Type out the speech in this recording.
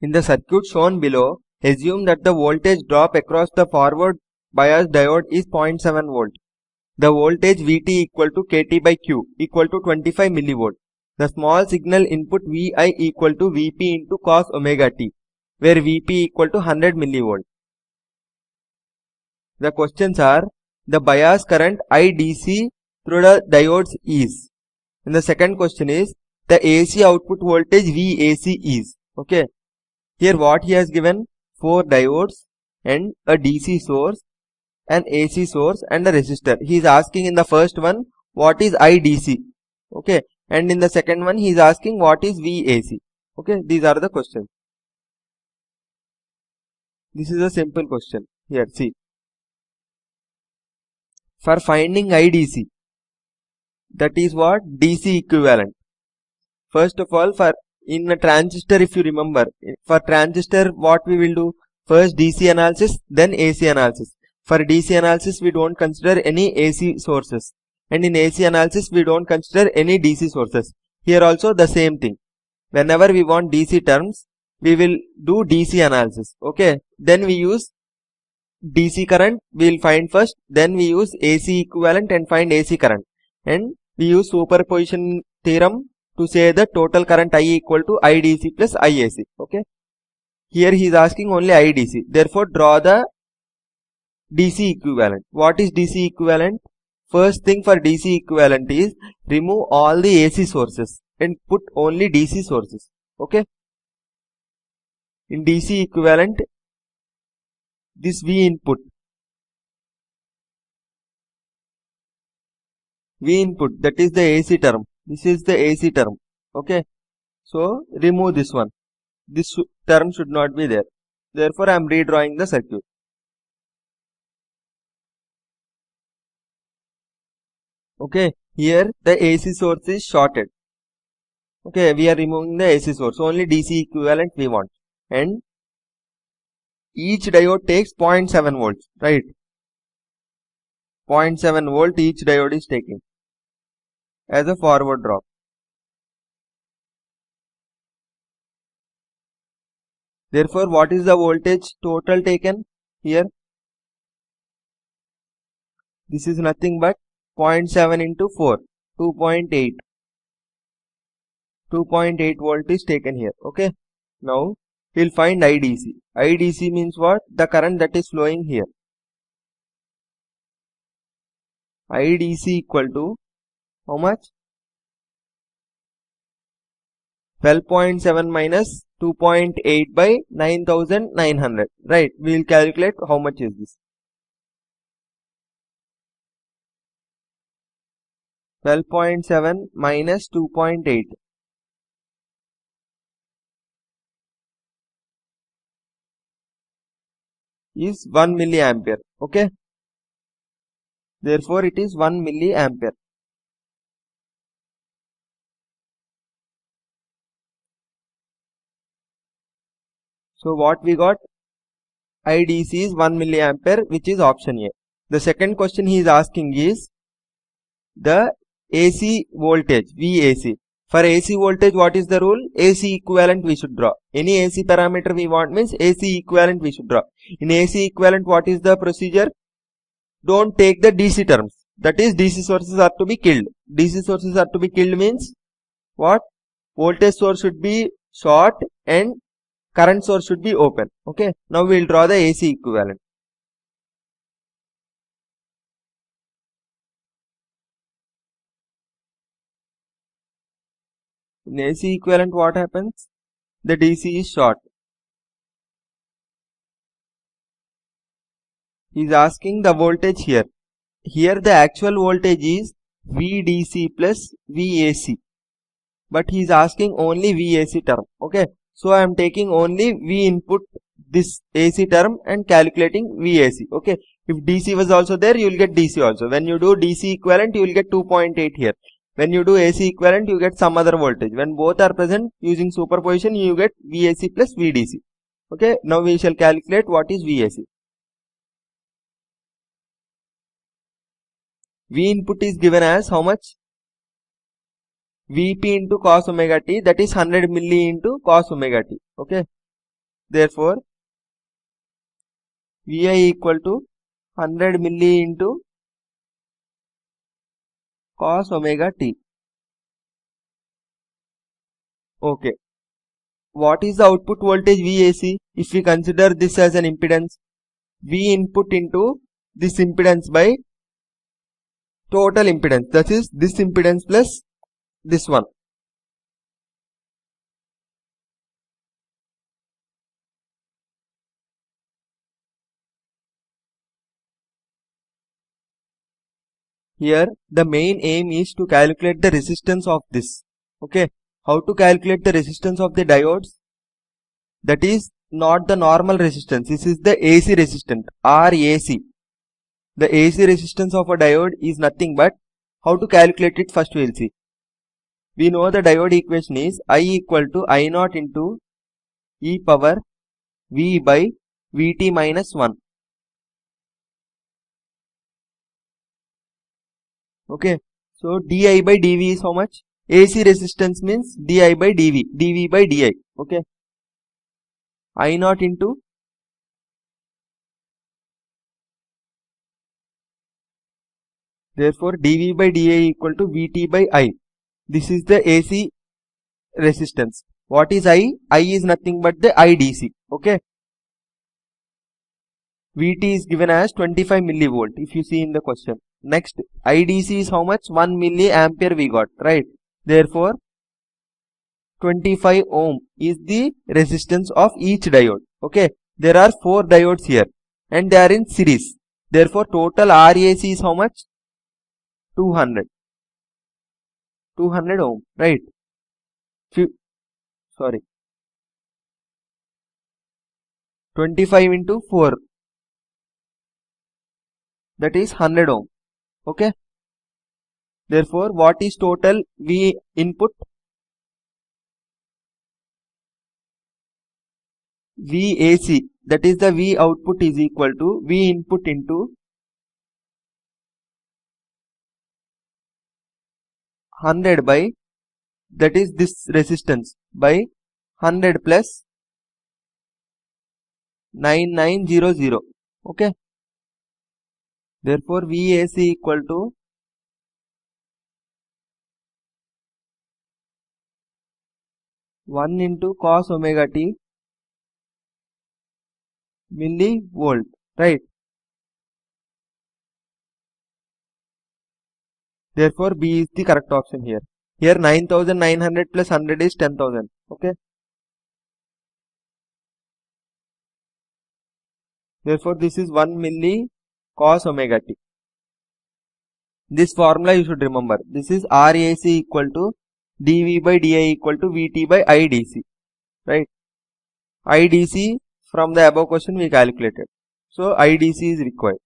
In the circuit shown below, assume that the voltage drop across the forward bias diode is 0.7 volt. The voltage Vt equal to Kt by Q equal to 25 millivolt. The small signal input Vi equal to Vp into cos omega t, where Vp equal to 100 millivolt. The questions are, the bias current IDC through the diodes is. And the second question is, the AC output voltage VAC is. Okay. Here what he has given, 4 diodes and a DC source, an AC source and a resistor. He is asking in the first one, what is IDC? Okay. And in the second one, he is asking what is VAC. Okay. These are the questions. This is a simple question. Here, see. For finding IDC, that is what? DC equivalent. First of all, for in a transistor, if you remember, for transistor, what we will do? First DC analysis, then AC analysis. For DC analysis, we don't consider any AC sources. And in AC analysis, we don't consider any DC sources. Here also the same thing. Whenever we want DC terms, we will do DC analysis. Okay. Then we use DC current, we will find first. Then we use AC equivalent and find AC current. And we use superposition theorem to say the total current I equal to IDC plus IAC. Okay. Here he is asking only IDC. Therefore, draw the DC equivalent. What is DC equivalent? First thing for DC equivalent is remove all the AC sources and put only DC sources. Okay. In DC equivalent, this V input. V input, that is the AC term. This is the AC term. Okay. So, remove this one. This term should not be there. Therefore, I am redrawing the circuit. Okay. Here, the AC source is shorted. Okay. We are removing the AC source. Only DC equivalent we want. And each diode takes 0.7 volts. Right. 0.7 volt each diode is taking as a forward drop. Therefore, what is the voltage total taken here? This is nothing but 0.7 into 4, 2.8. 2.8 volt is taken here. Okay. Now, we'll find IDC. IDC means what? The current that is flowing here. IDC equal to how much? 12.7 minus 2.8 by 9900. Right. We will calculate how much is this. 12.7 minus 2.8. is 1 milliampere. Okay. Therefore, it is 1 milliampere. So, what we got? IDC is 1 milliampere, which is option A. The second question he is asking is the AC voltage, VAC. For AC voltage, what is the rule? AC equivalent we should draw. Any AC parameter we want means AC equivalent we should draw. In AC equivalent, what is the procedure? Don't take the DC terms. That is, DC sources are to be killed. DC sources are to be killed means what? Voltage source should be short and current source should be open. Okay. Now we will draw the AC equivalent. In AC equivalent, what happens? The DC is short. He is asking the voltage here. Here the actual voltage is VDC plus VAC. But he is asking only VAC term. Okay. So I am taking only V input this AC term and calculating VAC. Okay. If DC was also there, you will get DC also. When you do DC equivalent, you will get 2.8 here. When you do AC equivalent, you get some other voltage. When both are present, using superposition, you get VAC plus VDC. Okay. Now we shall calculate what is VAC. V input is given as how much? Vp into cos omega t, that is 100 milli into cos omega t. Okay. Therefore, Vi equal to 100 milli into cos omega t. Okay. What is the output voltage VAC? If we consider this as an impedance, V input into this impedance by total impedance. That is this impedance plus this one. Here the main aim is to calculate the resistance of this. Okay. How to calculate the resistance of the diodes? That is not the normal resistance. This is the AC resistance, RAC. The AC resistance of a diode is nothing but, how to calculate it first we will see. We know the diode equation is I equal to I naught into e power V by Vt minus 1. Okay. So di by dv is how much? AC resistance means di by dv, dv by di. Okay. I naught into therefore dv by di equal to Vt by I. This is the AC resistance. What is I? I is nothing but the IDC. Okay. Vt is given as 25 millivolt if you see in the question. Next, IDC is how much? 1 milliampere we got, right? Therefore, 25 ohm is the resistance of each diode. Okay. There are 4 diodes here and they are in series. Therefore, total RAC is how much? 200. 200 ohm, right? Sorry. 25 into 4. That is 100 ohm. Okay. Therefore, what is total V input? VAC, that is the V output is equal to V input into 100 by, that is this resistance, by 100 plus 9900. Okay. Therefore, VAC equal to 1 into cos omega t millivolt, right? Therefore, B is the correct option here. Here 9900 plus 100 is 10,000. Okay. Therefore, this is 1 milli cos omega t. This formula you should remember. This is RAC equal to dV by di equal to Vt by IDC. Right. IDC from the above question we calculated. So, IDC is required.